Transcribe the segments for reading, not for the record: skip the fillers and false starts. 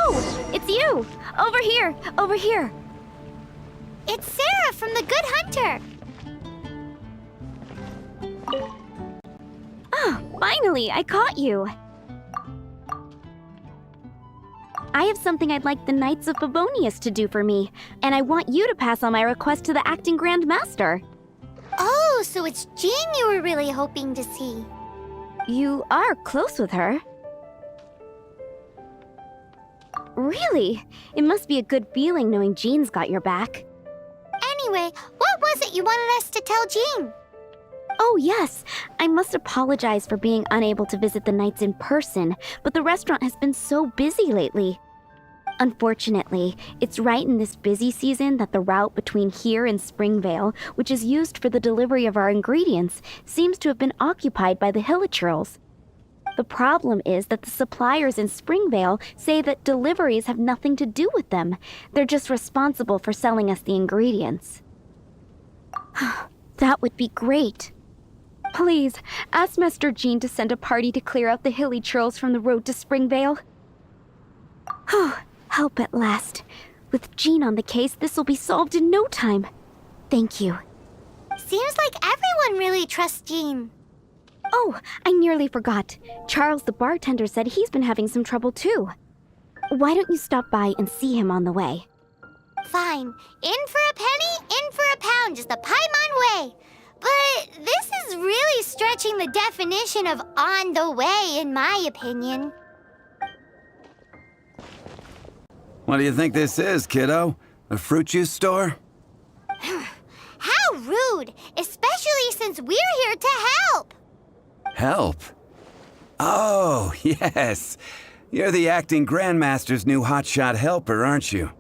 Oh, it's you! Over here! Over here! It's Sarah from the Good Hunter. Ah, finally, I caught you. I have something I'd like the Knights of Favonius to do for me, and I want you to pass on my request to the acting Grand Master. Oh, so it's Jean you were really hoping to see. You are close with her. Really? It must be a good feeling knowing Jean's got your back. Anyway, what was it you wanted us to tell Jean? Oh, yes. I must apologize for being unable to visit the Knights in person, but the restaurant has been so busy lately. Unfortunately, it's right in this busy season that the route between here and Springvale, which is used for the delivery of our ingredients, seems to have been occupied by the Hilichurls. The problem is that the suppliers in Springvale say that deliveries have nothing to do with them. They're just responsible for selling us the ingredients. That would be great. Please, ask Master Jean to send a party to clear out the Hilichurls from the road to Springvale. Help at last. With Jean on the case, this will be solved in no time. Thank you. Seems like everyone really trusts Jean. Oh, I nearly forgot. Charles the bartender said he's been having some trouble too. Why don't you stop by and see him on the way? Fine. In for a penny, in for a pound, just a Paimon way. But this is really stretching the definition of on the way, in my opinion. What do you think this is, kiddo? A fruit juice store? How rude, especially since we're here to help. Help? Oh, yes. You're the acting Grandmaster's new hotshot helper, aren't you?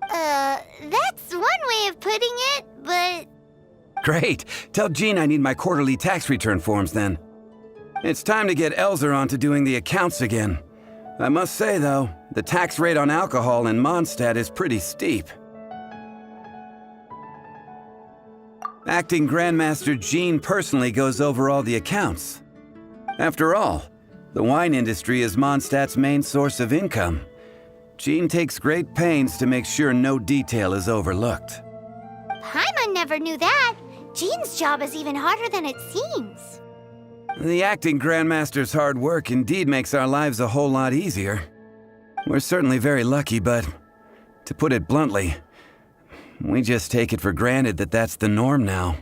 That's one way of putting it, but... Great. Tell Jean I need my quarterly tax return forms then. It's time to get Elzer on to doing the accounts again. I must say, though, the tax rate on alcohol in Mondstadt is pretty steep. Acting Grandmaster Jean personally goes over all the accounts. After all, the wine industry is Mondstadt's main source of income. Jean takes great pains to make sure no detail is overlooked. Paimon never knew that. Jean's job is even harder than it seems. The acting Grandmaster's hard work indeed makes our lives a whole lot easier. We're certainly very lucky, but to put it bluntly, we just take it for granted that that's the norm now.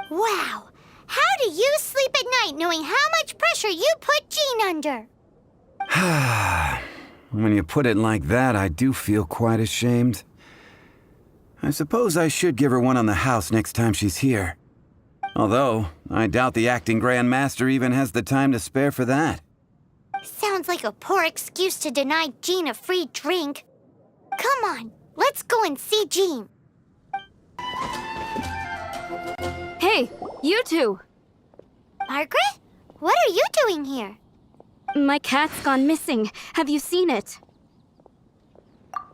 Wow! How do you sleep at night knowing how much pressure you put Jean under? When you put it like that, I do feel quite ashamed. I suppose I should give her one on the house next time she's here. Although, I doubt the acting Grandmaster even has the time to spare for that. Sounds like a poor excuse to deny Jean a free drink. Come on, let's go and see Jean. Hey, you two! Margaret? What are you doing here? My cat's gone missing. Have you seen it?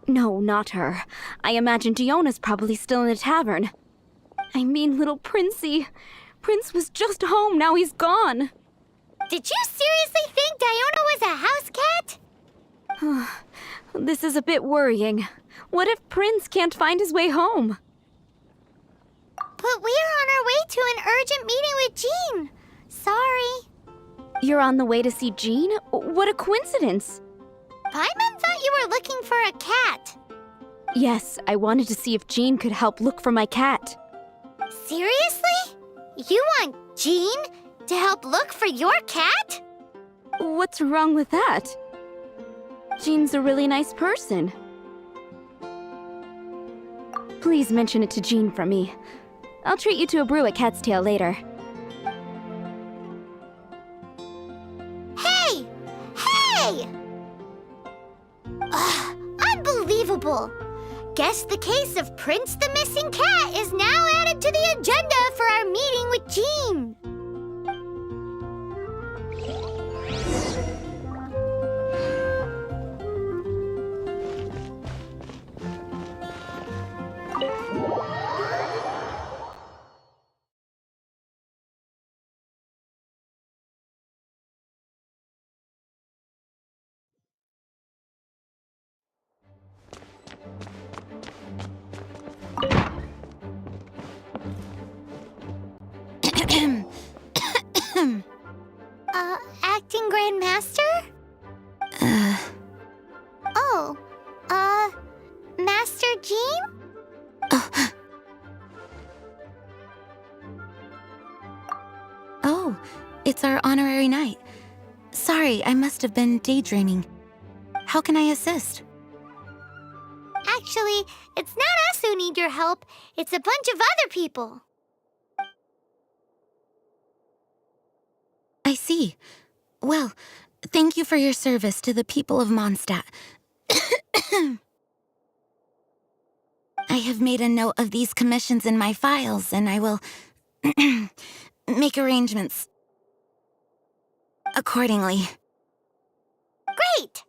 No, not her. I imagine Diona's probably still in the tavern. I mean, little Princey. Prince was just home, now he's gone. Did you seriously think Diona was a house cat? This is a bit worrying. What if Prince can't find his way home? But we are on our way to an urgent meeting with Jean. Sorry. You're on the way to see Jean? What a coincidence! Paimon thought you were looking for a cat. Yes, I wanted to see if Jean could help look for my cat. Seriously? You want Jean to help look for your cat? What's wrong with that? Jean's a really nice person. Please mention it to Jean for me. I'll treat you to a brew at Cat's Tail later. Hey! Hey! Unbelievable! Guess the case of Prince the Missing Cat is now added to the agenda for our meeting with Jean. Acting Grand Master? Oh, Master Jean? Oh, it's our honorary knight. Sorry, I must have been daydreaming. How can I assist? Actually, it's not us who need your help. It's a bunch of other people. I see. Well, thank you for your service to the people of Mondstadt. I have made a note of these commissions in my files, and I will make arrangements accordingly. Great!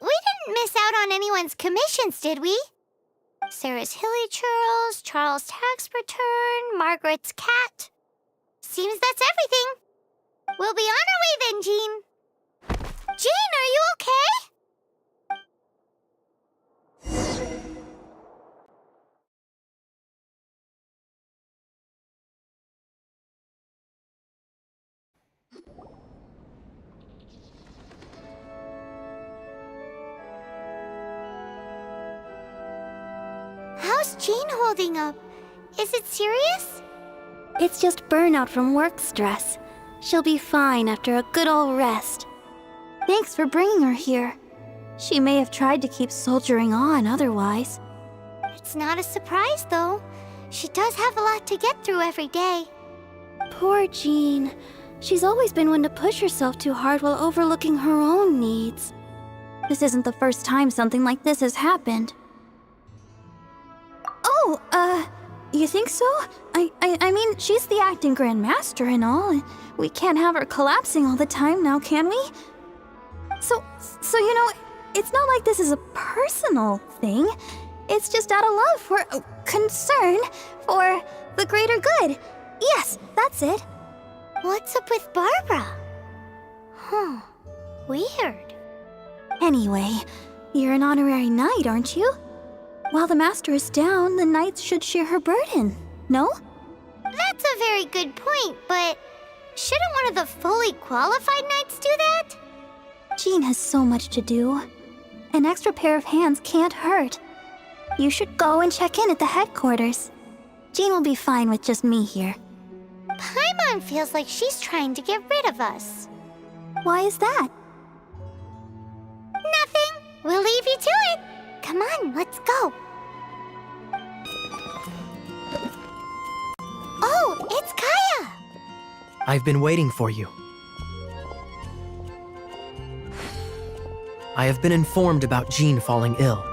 We didn't miss out on anyone's commissions, did we? Sarah's Hilly Churls, Charles' tax return, Margaret's cat. Seems that's everything. We'll be on our way then, Jean. Jean, are you okay? How's Jean holding up? Is it serious? It's just burnout from work stress. She'll be fine after a good old rest. Thanks for bringing her here. She may have tried to keep soldiering on otherwise. It's not a surprise, though. She does have a lot to get through every day. Poor Jean. She's always been one to push herself too hard while overlooking her own needs. This isn't the first time something like this has happened. Oh, you think so? I mean, she's the acting Grand Master and all. We can't have her collapsing all the time now, can we? So you know, it's not like this is a personal thing. It's just out of love for, concern for the greater good. Yes, that's it. What's up with Barbara? Huh. Weird. Anyway, you're an honorary knight, aren't you? While the master is down, the knights should share her burden, no? That's a very good point, but shouldn't one of the fully qualified knights do that? Jean has so much to do. An extra pair of hands can't hurt. You should go and check in at the headquarters. Jean will be fine with just me here. Paimon feels like she's trying to get rid of us. Why is that? Nothing. We'll leave you to it. Come on, let's go. Oh, it's Kaya! I've been waiting for you. I have been informed about Jean falling ill.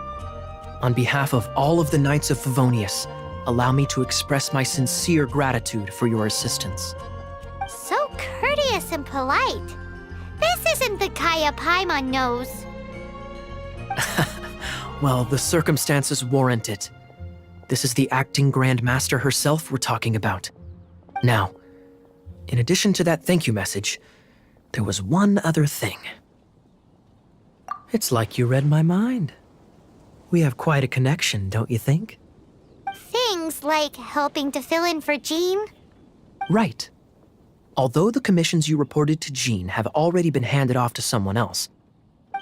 On behalf of all of the Knights of Favonius, allow me to express my sincere gratitude for your assistance. So courteous and polite. This isn't the Kaya Paimon knows. Well, the circumstances warrant it. This is the acting Grand Master herself we're talking about. Now, in addition to that thank you message, there was one other thing. It's like you read my mind. We have quite a connection, don't you think? Things like helping to fill in for Jean? Right. Although the commissions you reported to Jean have already been handed off to someone else,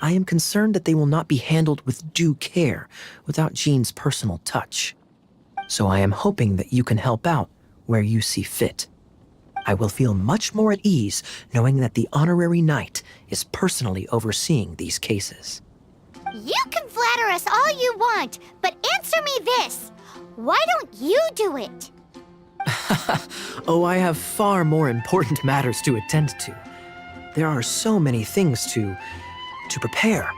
I am concerned that they will not be handled with due care without Jean's personal touch. So I am hoping that you can help out where you see fit. I will feel much more at ease knowing that the honorary knight is personally overseeing these cases. You can flatter us all you want, but answer me this. Why don't you do it? Oh, I have far more important matters to attend to. There are so many things to prepare.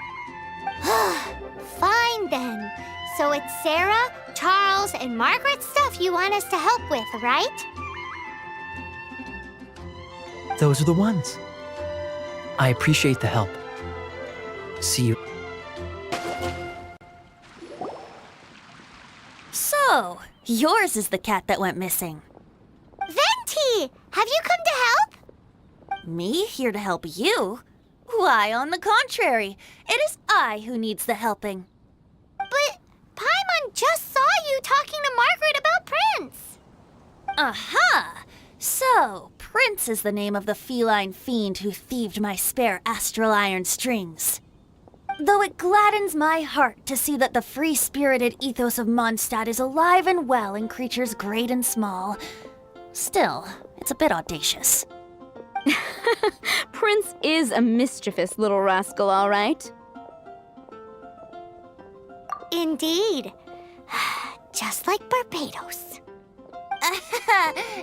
Fine then. So it's Sarah, Charles, and Margaret's stuff you want us to help with, right? Those are the ones. I appreciate the help. See you. So, yours is the cat that went missing. Venti, have you come to help? Me here to help you? Why, on the contrary, it is I who needs the helping. But Paimon just saw you talking to Margaret about Prince. Aha! So, Prince is the name of the feline fiend who thieved my spare astral iron strings. Though it gladdens my heart to see that the free-spirited ethos of Mondstadt is alive and well in creatures great and small, still, it's a bit audacious. Prince is a mischievous little rascal, all right. Indeed. Just like Barbados.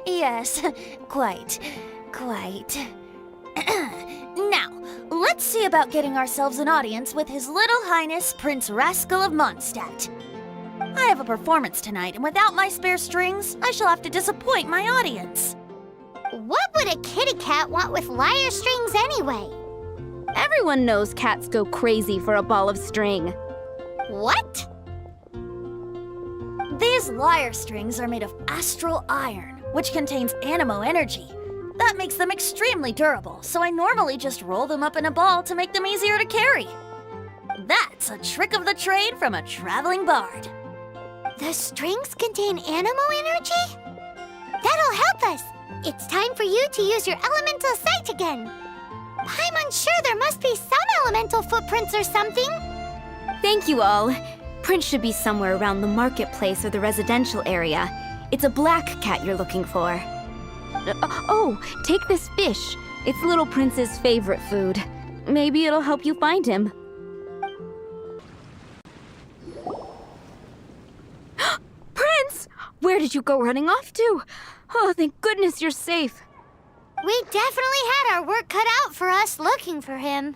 Yes, quite. Now, let's see about getting ourselves an audience with His Little Highness Prince Rascal of Mondstadt. I have a performance tonight, and without my spare strings, I shall have to disappoint my audience. What would a kitty cat want with lyre strings anyway? Everyone knows cats go crazy for a ball of string. What? These lyre strings are made of astral iron, which contains animo energy. That makes them extremely durable, so I normally just roll them up in a ball to make them easier to carry. That's a trick of the trade from a traveling bard. The strings contain animo energy? That'll help us. It's time for you to use your elemental sight again. I'm unsure there must be some elemental footprints or something. Thank you all. Prince should be somewhere around the marketplace or the residential area. It's a black cat you're looking for. Oh, take this fish. It's Little Prince's favorite food. Maybe it'll help you find him. Prince! Where did you go running off to? Oh, thank goodness you're safe. We definitely had our work cut out for us looking for him.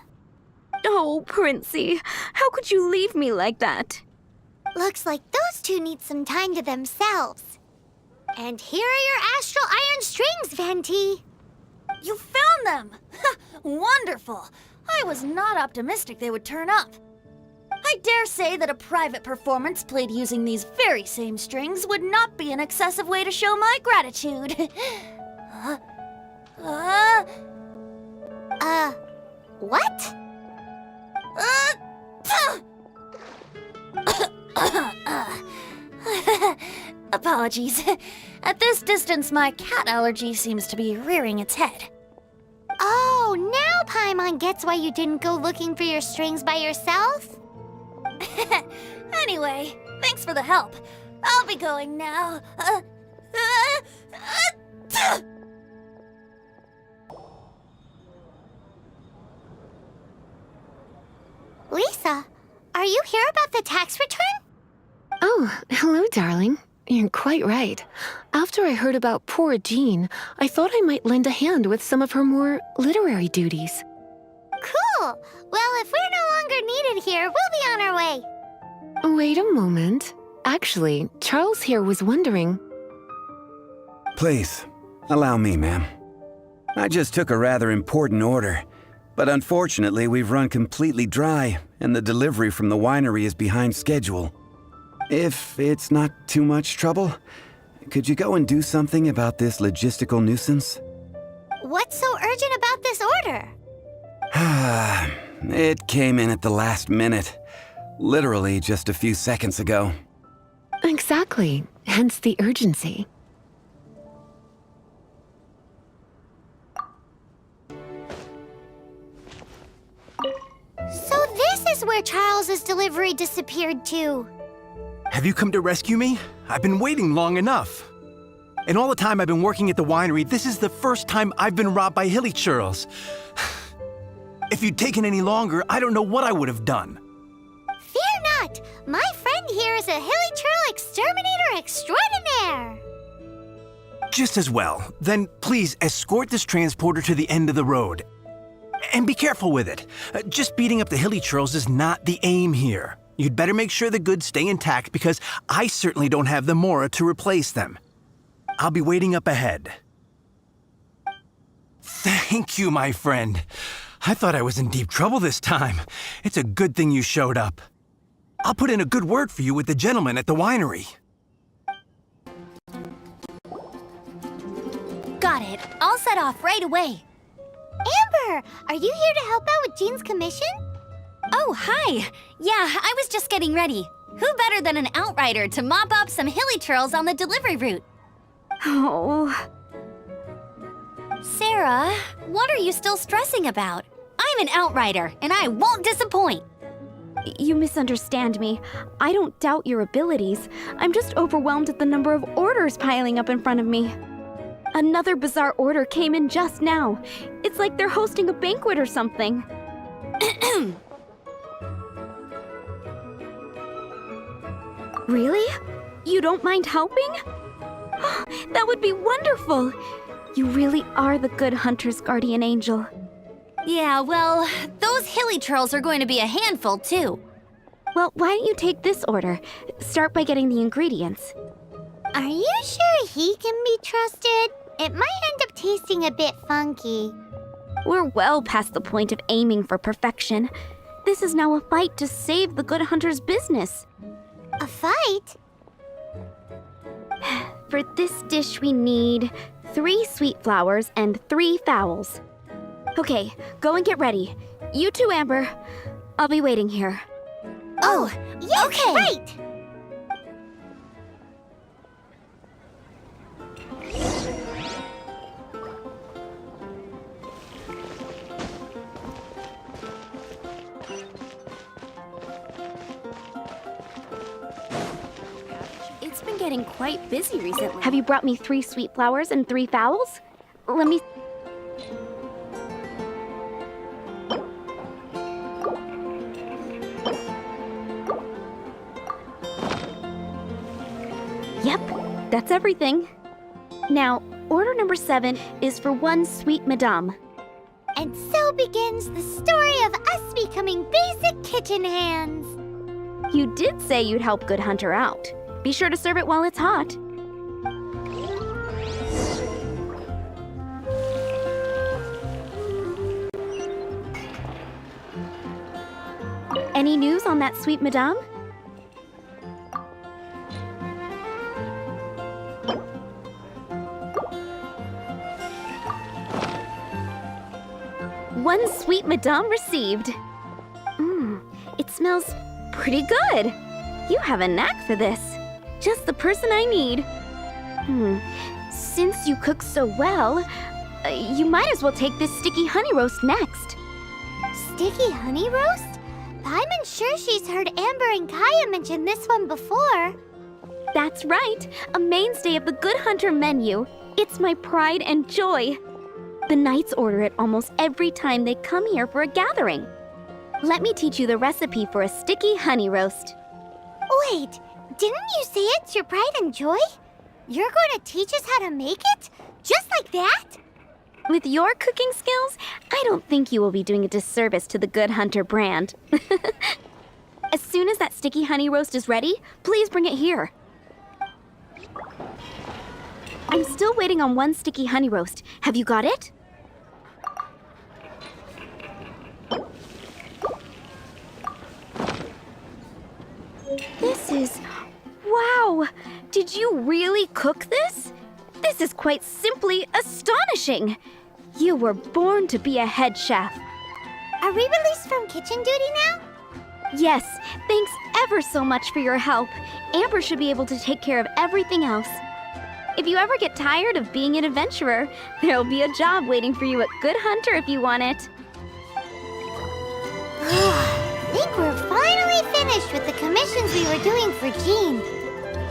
Oh, Princey, how could you leave me like that? Looks like those two need some time to themselves. And here are your astral iron strings, Venti. You found them! Wonderful! I was not optimistic they would turn up. I dare say that a private performance played using these very same strings would not be an excessive way to show my gratitude. What? Apologies. At this distance, my cat allergy seems to be rearing its head. Oh, now Paimon gets why you didn't go looking for your strings by yourself? Anyway, thanks for the help. I'll be going now. Lisa, are you here about the tax return? Oh, hello, darling. You're quite right. After I heard about poor Jean, I thought I might lend a hand with some of her more literary duties. Cool. Well, if we're no longer needed here, we'll be on our way. Wait a moment. Actually, Charles here was wondering... Please, allow me, ma'am. I just took a rather important order, but unfortunately we've run completely dry, and the delivery from the winery is behind schedule. If it's not too much trouble, could you go and do something about this logistical nuisance? What's so urgent about this order? It came in at the last minute. Literally just a few seconds ago. Exactly. Hence the urgency. So this is where Charles's delivery disappeared to. Have you come to rescue me? I've been waiting long enough. In all the time I've been working at the winery, this is the first time I've been robbed by hilly churls. If you'd taken any longer, I don't know what I would have done. Fear not! My friend here is a hilly churl exterminator extraordinaire! Just as well. Then please escort this transporter to the end of the road. And be careful with it. Just beating up the hilly churls is not the aim here. You'd better make sure the goods stay intact because I certainly don't have the mora to replace them. I'll be waiting up ahead. Thank you, my friend. I thought I was in deep trouble this time. It's a good thing you showed up. I'll put in a good word for you with the gentleman at the winery. Got it. I'll set off right away. Amber, are you here to help out with Jean's commission? Oh, hi. Yeah, I was just getting ready. Who better than an outrider to mop up some hilly churls on the delivery route? Oh. Sarah, what are you still stressing about? I'm an outrider, and I won't disappoint. You misunderstand me. I don't doubt your abilities. I'm just overwhelmed at the number of orders piling up in front of me. Another bizarre order came in just now. It's like they're hosting a banquet or something. Really? You don't mind helping? That would be wonderful. You really are the good hunter's guardian angel. Yeah, well, those hilly churls are going to be a handful, too. Well, why don't you take this order? Start by getting the ingredients. Are you sure he can be trusted? It might end up tasting a bit funky. We're well past the point of aiming for perfection. This is now a fight to save the good hunter's business. A fight? For this dish, we need 3 sweet flowers and 3 fowls. Okay, go and get ready. You too, Amber. I'll be waiting here. Oh, yes, okay. Right! It's been getting quite busy recently. Have you brought me 3 sweet flowers and 3 fowls? Let me... Yep, that's everything. Now, order number 7 is for 1 sweet madame. And so begins the story of us becoming basic kitchen hands. You did say you'd help Good Hunter out. Be sure to serve it while it's hot. Any news on that sweet madame? One sweet madame received. It smells pretty good. You have a knack for this. Just the person I need. Since you cook so well, you might as well take this sticky honey roast next. Sticky honey roast? I'm sure she's heard Amber and Kaya mention this one before. That's right, a mainstay of the Good Hunter menu. It's my pride and joy. The knights order it almost every time they come here for a gathering. Let me teach you the recipe for a sticky honey roast. Wait, didn't you say it's your pride and joy? You're going to teach us how to make it? Just like that? With your cooking skills, I don't think you will be doing a disservice to the Good Hunter brand. As soon as that sticky honey roast is ready, please bring it here. I'm still waiting on 1 sticky honey roast. Have you got it? This is... Wow! Did you really cook this? This is quite simply astonishing! You were born to be a head chef. Are we released from kitchen duty now? Yes, thanks ever so much for your help. Amber should be able to take care of everything else. If you ever get tired of being an adventurer, there'll be a job waiting for you at Good Hunter if you want it. I think we're finally finished with the commissions we were doing for Jean.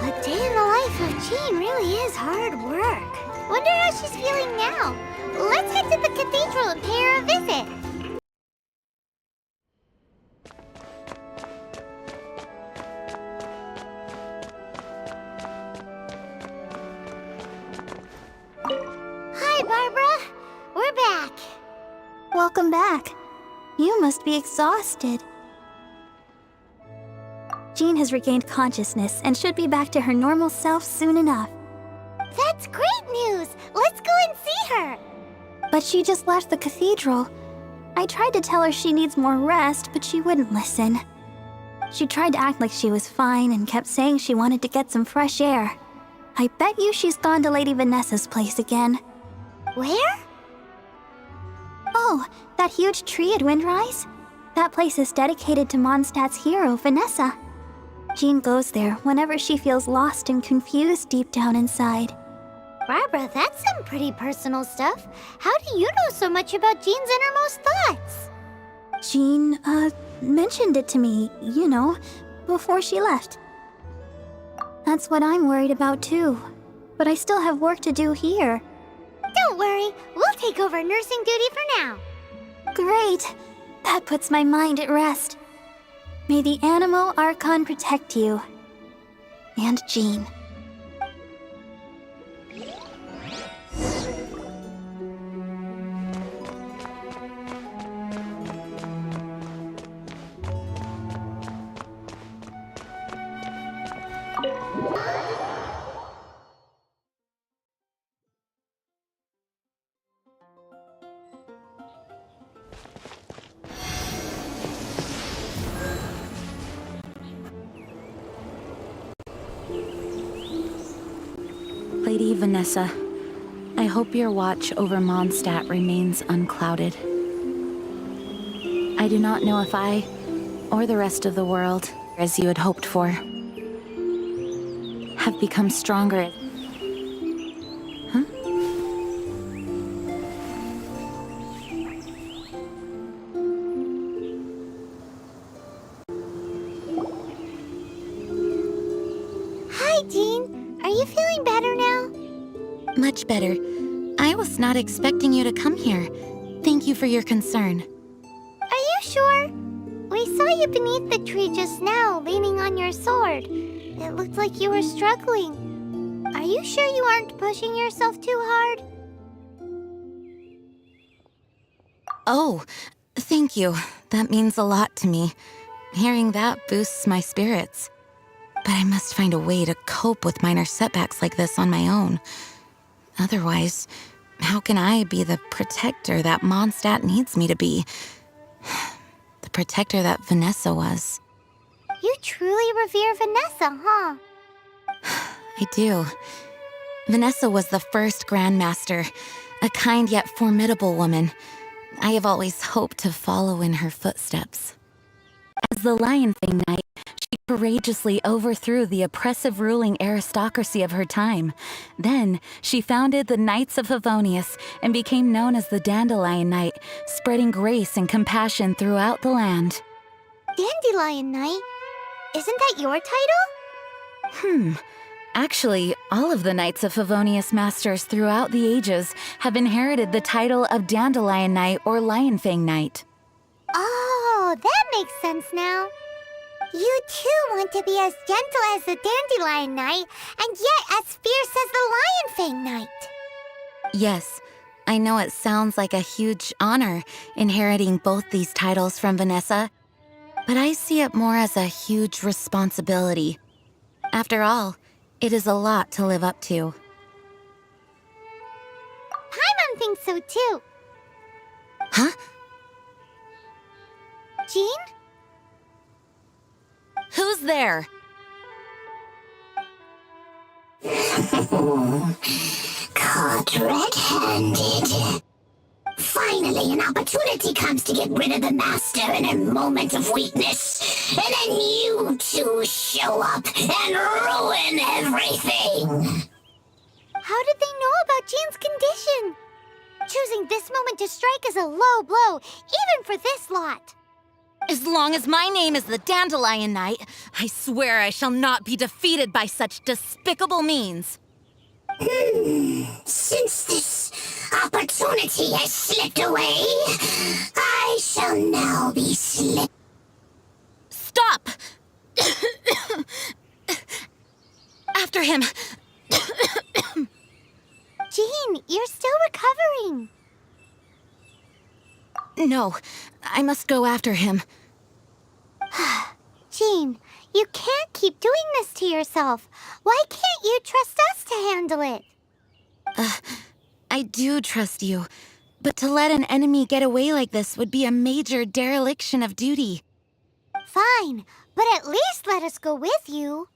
A day in the life of Jean really is hard work. Wonder how she's feeling now. Let's head to the cathedral and pay her a visit. Hi, Barbara. We're back. Welcome back. You must be exhausted. Jean has regained consciousness and should be back to her normal self soon enough. That's great news. Let's go and see her. But she just left the cathedral. I tried to tell her she needs more rest, but she wouldn't listen. She tried to act like she was fine and kept saying she wanted to get some fresh air. I bet you she's gone to Lady Vanessa's place again. Where? Oh, that huge tree at Windrise? That place is dedicated to Mondstadt's hero, Vanessa. Jean goes there whenever she feels lost and confused deep down inside. Barbara, that's some pretty personal stuff. How do you know so much about Jean's innermost thoughts? Jean, mentioned it to me, before she left. That's what I'm worried about too. But I still have work to do here. Don't worry, we'll take over nursing duty for now. Great! That puts my mind at rest. May the Animo Archon protect you. And Jean. Lady Vanessa, I hope your watch over Mondstadt remains unclouded. I do not know if I, or the rest of the world, as you had hoped for, have become stronger. Huh? Hi, Jean. Are you feeling better now? Much better. I was not expecting you to come here. Thank you for your concern. Are you sure? We saw you beneath the tree just now, leaning on your sword. It looked like you were struggling. Are you sure you aren't pushing yourself too hard? Oh, thank you. That means a lot to me. Hearing that boosts my spirits. But I must find a way to cope with minor setbacks like this on my own. Otherwise, how can I be the protector that Mondstadt needs me to be? The protector that Vanessa was. You truly revere Vanessa, huh? I do. Vanessa was the first Grandmaster, a kind yet formidable woman. I have always hoped to follow in her footsteps. As the Lion Fang Knight, she courageously overthrew the oppressive ruling aristocracy of her time. Then, she founded the Knights of Favonius and became known as the Dandelion Knight, spreading grace and compassion throughout the land. Dandelion Knight? Isn't that your title? Actually, all of the Knights of Favonius Masters throughout the ages have inherited the title of Dandelion Knight or Lion Fang Knight. Oh, that makes sense now. You too want to be as gentle as the Dandelion Knight, and yet as fierce as the Lion Fang Knight. Yes, I know it sounds like a huge honor inheriting both these titles from Vanessa, but I see it more as a huge responsibility. After all, it is a lot to live up to. Paimon thinks so too. Huh? Jean? Who's there? Caught red-handed. Finally, an opportunity comes to get rid of the Master in a moment of weakness. And then you two show up and ruin everything. How did they know about Jean's condition? Choosing this moment to strike is a low blow, even for this lot. As long as my name is the Dandelion Knight, I swear I shall not be defeated by such despicable means. Since this opportunity has slipped away, I shall now be slipped. Stop! After him! Jean, you're still recovering. No, I must go after him. Jean, you can't keep doing this to yourself. Why can't you trust us to handle it? I do trust you, but to let an enemy get away like this would be a major dereliction of duty. Fine, but at least let us go with you.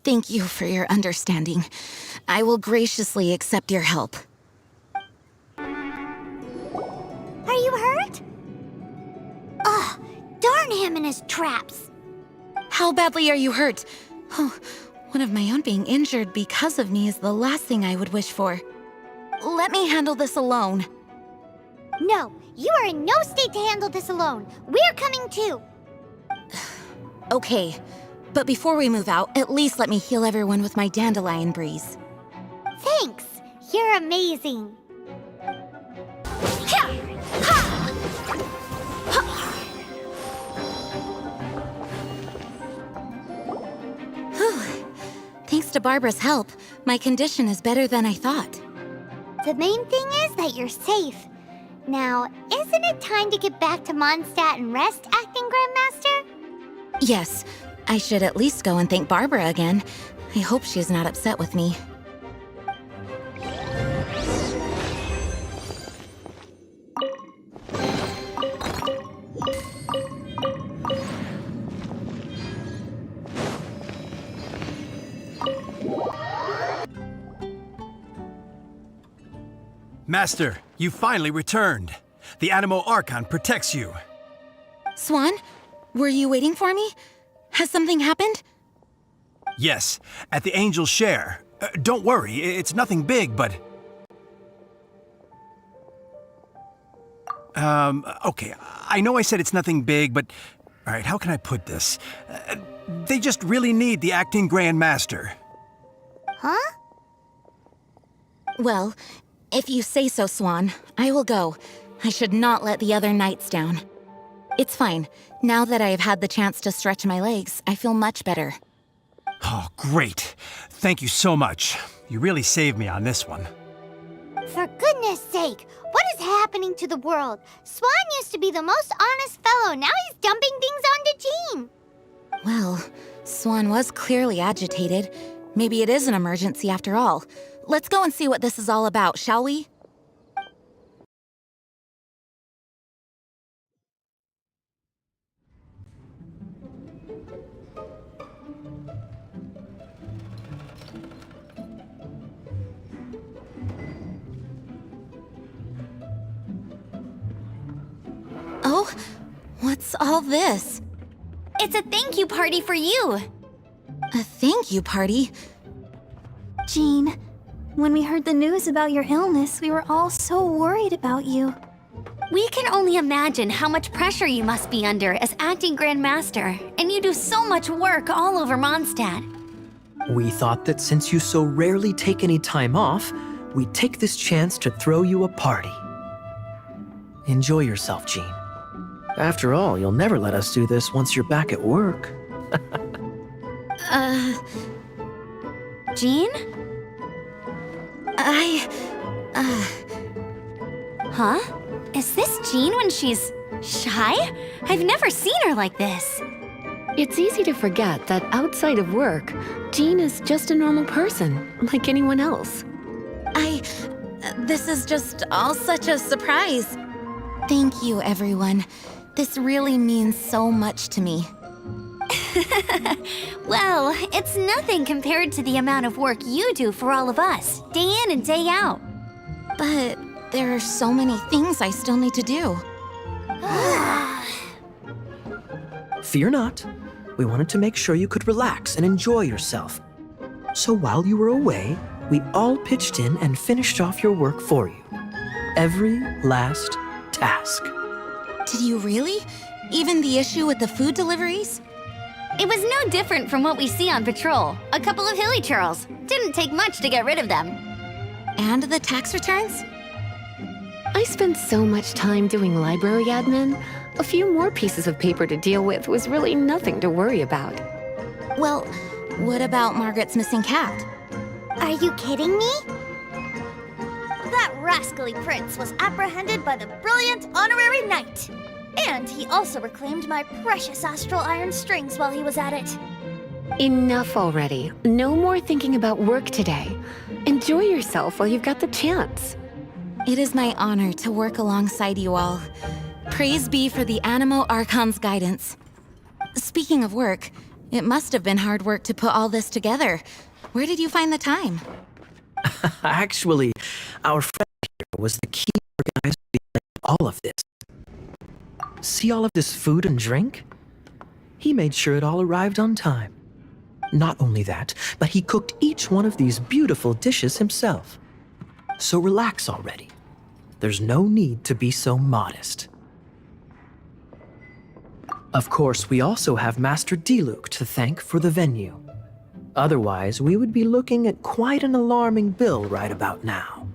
Thank you for your understanding. I will graciously accept your help. Are you hurt? Ugh, darn him and his traps. How badly are you hurt? Oh, One of my own being injured because of me is the last thing I would wish for. Let me handle this alone. No, you are in no state to handle this alone. We're coming too. Okay, but before we move out, at least let me heal everyone with my dandelion breeze. Thanks. You're amazing. Thanks to Barbara's help, my condition is better than I thought. The main thing is that you're safe. Now, isn't it time to get back to Mondstadt and rest, Acting Grandmaster? Yes, I should at least go and thank Barbara again. I hope she's not upset with me. Master, you finally returned. The Animo Archon protects you. Swan, were you waiting for me? Has something happened? Yes, at the Angel's Share. Don't worry, it's nothing big, but... Okay, I know I said it's nothing big, but... Alright, how can I put this? They just really need the Acting Grand Master. Huh? Well, if you say so, Swan, I will go. I should not let the other knights down. It's fine. Now that I have had the chance to stretch my legs, I feel much better. Oh, great. Thank you so much. You really saved me on this one. For goodness sake, what is happening to the world? Swan used to be the most honest fellow. Now he's dumping things onto Jean. Well, Swan was clearly agitated. Maybe it is an emergency after all. Let's go and see what this is all about, shall we? Oh, what's all this? It's a thank you party for you. A thank you party? Jean, when we heard the news about your illness, we were all so worried about you. We can only imagine how much pressure you must be under as acting Grand Master, and you do so much work all over Mondstadt. We thought that since you so rarely take any time off, we'd take this chance to throw you a party. Enjoy yourself, Jean. After all, you'll never let us do this once you're back at work. Jean? Huh? Is this Jean when she's shy? I've never seen her like this. It's easy to forget that outside of work, Jean is just a normal person, like anyone else. This is just all such a surprise. Thank you, everyone. This really means so much to me. Well, it's nothing compared to the amount of work you do for all of us, day in and day out. But there are so many things I still need to do. Fear not. We wanted to make sure you could relax and enjoy yourself. So while you were away, we all pitched in and finished off your work for you. Every last task. Did you really? Even the issue with the food deliveries? It was no different from what we see on patrol. A couple of hilly churls. Didn't take much to get rid of them. And the tax returns? I spent so much time doing library admin. A few more pieces of paper to deal with was really nothing to worry about. Well, what about Margaret's missing cat? Are you kidding me? That rascally prince was apprehended by the brilliant honorary knight. And he also reclaimed my precious astral iron strings while he was at it. Enough already. No more thinking about work today. Enjoy yourself while you've got the chance. It is my honor to work alongside you all. Praise be for the Animo Archon's guidance. Speaking of work, it must have been hard work to put all this together. Where did you find the time? Actually, our friend here was the key organizer behind all of this. See all of this food and drink? He made sure it all arrived on time. Not only that, but he cooked each one of these beautiful dishes himself. So relax already. There's no need to be so modest. Of course, we also have Master Diluc to thank for the venue. Otherwise, we would be looking at quite an alarming bill right about now.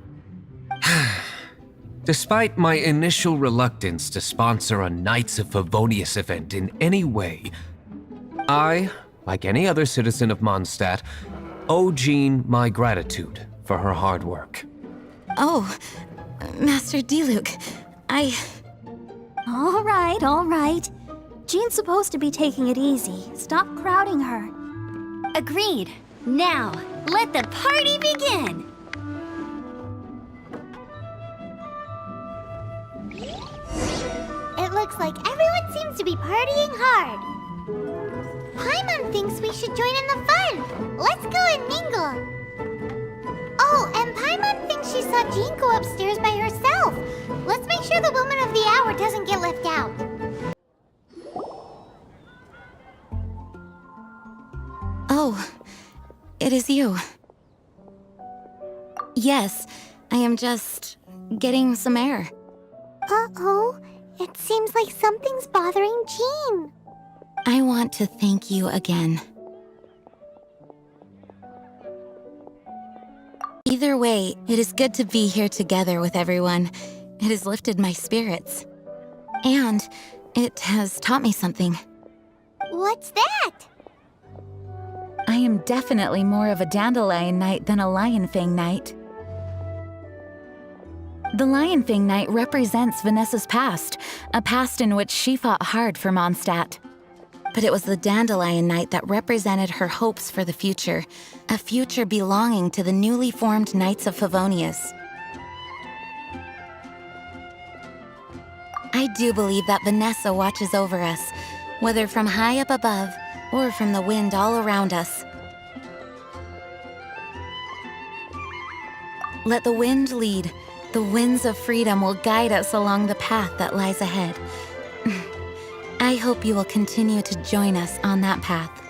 Despite my initial reluctance to sponsor a Knights of Favonius event in any way, I, like any other citizen of Mondstadt, owe Jean my gratitude for her hard work. Oh, Master Diluc, All right. Jean's supposed to be taking it easy. Stop crowding her. Agreed. Now, let the party begin! It looks like everyone seems to be partying hard. Paimon thinks we should join in the fun. Let's go and mingle. Oh, and Paimon thinks she saw Jean go upstairs by herself. Let's make sure the woman of the hour doesn't get left out. Oh, it is you. Yes, I am just getting some air. Uh-oh. It seems like something's bothering Jean. I want to thank you again. Either way, it is good to be here together with everyone. It has lifted my spirits. And it has taught me something. What's that? I am definitely more of a Dandelion Knight than a Lionfang Knight. The Lionfang Knight represents Vanessa's past, a past in which she fought hard for Mondstadt. But it was the Dandelion Knight that represented her hopes for the future, a future belonging to the newly formed Knights of Favonius. I do believe that Vanessa watches over us, whether from high up above or from the wind all around us. Let the wind lead. The winds of freedom will guide us along the path that lies ahead. I hope you will continue to join us on that path.